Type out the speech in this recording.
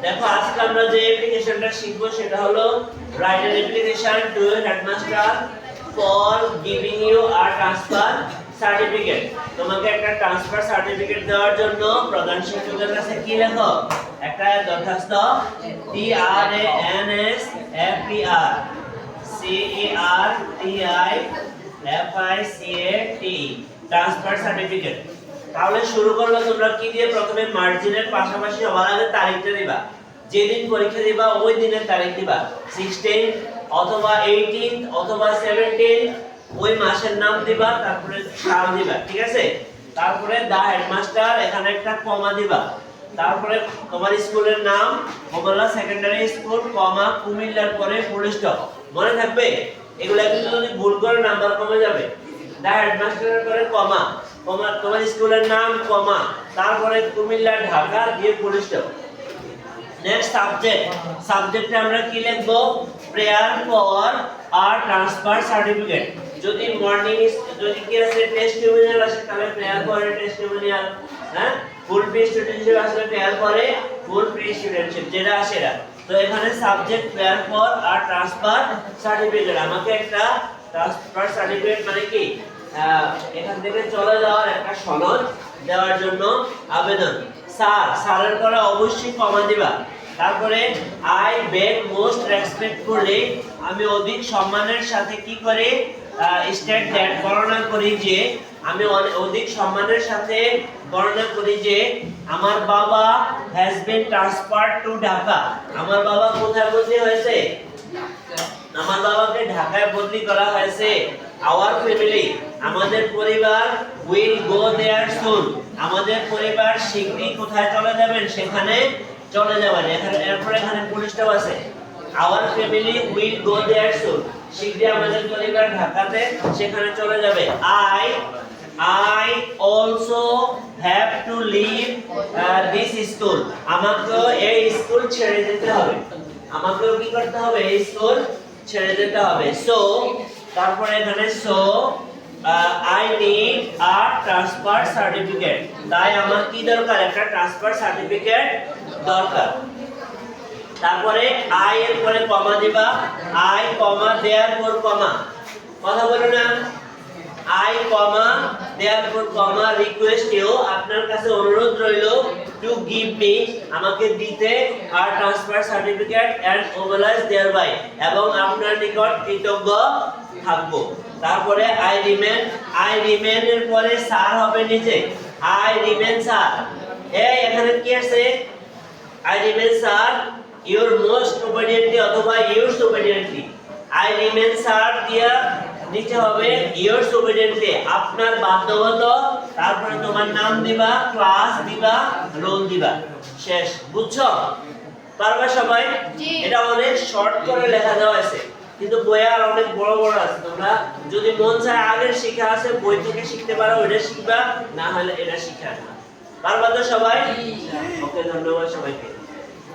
দেখো আজকে আমরা যে অ্যাপ্লিকেশনটা শিখবো সেটা হলো write an application to headmaster for giving you a transfer certificate. তোমাকে একটা ট্রান্সফার সার্টিফিকেট দেওয়ার জন্য প্রধান শিক্ষকের কাছে কি লেখো? একটা দরখাস্ত TRANSFER ট্রান্সফার সার্টিফিকেট। তাহলে শুরু করবে তোমরা কি দিয়ে? প্রথমে মার্জিনের পাশাপাশি সবার আগে তারিখটা দিবা, যেদিন পরীক্ষা দিবা ওই দিনের তারিখ দিবা, 16 অথবা 18 অথবা 17, ওই মাসের নাম দিবা, তারপরে সাল দিবা, ঠিক আছে? তারপরে দা হেডমাস্টার, এখানে একটা কমা দিবা, তারপরে তোমার স্কুলের নাম কমলা সেকেন্ডারি স্কুল কমা কুমিল্লার পরে ফুল স্টপ। মনে থাকবে? এগুলা কিন্তু যদি ভুল করে নাম্বার কমে যাবে। দা হেডমাস্টারের পরে কমা, কমা তোমার স্কুলের নাম কমা, তারপরে কুমিল্লা ঢাকা দিয়ে ফুল স্টপ। নেক্সট সাবজেক্টে আমরা কি লিখব? Prayer for a transfer certificate. যদি মর্নিং যদি কি আছে টেস্টিমোনিয়াল আসে তাহলে প্রেয়ার ফর টেস্টিমোনিয়াল, হ্যাঁ? ফুল প্রি স্টুডেন্টশিপ আসলে প্রেয়ার করে ফুল প্রি স্টুডেন্টশিপ যেটা আসে না। তো এখানে subject prayer for a transfer certificate. আমাকে একটা ট্রান্সফার সার্টিফিকেট মানে কি এখান থেকে চলে যাওয়ার একটা সনদ দেওয়ার জন্য আবেদন। স্যারের পরে অবশ্যই কমা দিবা। তারপরে আই বেগ মোস্ট রেসপেক্টফুলি, আমি অধিক সম্মানের সাথে কি করে স্টেট দ্যাট, বর্ণনা করি যে, আমি অধিক সম্মানের সাথে বর্ণনা করি যে আমার বাবা has been transferred to Dhaka. আমার বাবা কোথায় বদলি হয়েছে? আমার বাবাকে ঢাকায় বদলি করা হয়েছে। আওয়ার ফ্যামিলি, আমাদের পরিবার উইল গো দেয়ার সুন, আমাদের পরিবার শীঘ্রই কোথায় চলে যাবেন? সেখানে চলে যাবেন। এরপরে এখানে ফুল স্টপ আছে। আওয়ার ফ্যামিলি উইল গো দেয়ার সুন, শীঘ্রই আমাদের পরিবার ঢাকাতে সেখানে চলে যাবে। I also have to leave this school, আমাকে এই স্কুল ছেড়ে যেতে হবে। আমাকে কি করতে হবে? এই স্কুল ছেড়ে যেতে হবে। সো তারপরে এখানে I need a transfer certificate, তাই আমার কি দরকার? একটা ট্রান্সফার সার্টিফিকেট দরকার। তারপরে I এর পরে কমা দিবা, I কমা therefore কমা, কথা বলো না? I comma therefore comma request you, আপনার কাছে অনুরোধ রইল টু গিভ মি, আমাকে দিতে, আর transfer certificate and oblige thereby, এবং আপনার নিকট কৃতজ্ঞ থাকবো। তারপরে I remain এর পরে স্যার হবে নিচে, I remain স্যার। এই এখানে কি আছে? I remain sir your most obediently অথবা yours obediently। I remain sir দিয়া নিচে হবে yours obediently, আপনার বাধ্যগত, তারপরে তোমার নাম দিবা, ক্লাস দিবা, রোল দিবা, শেষ। বুঝছো? পারবা সবাই? এটা অনেক শর্ট করে লেখা দেওয়া আছে, কিন্তু বইয়ে আর অনেক বড় বড় আছে। তোমরা যদি মন চায় আগের শিখা আছে বই থেকে শিখতে পারো, ওটা শিখবা, না হলে এটা শিখা না। পারবা তো সবাই? ওকে, ধন্যবাদ সবাইকে।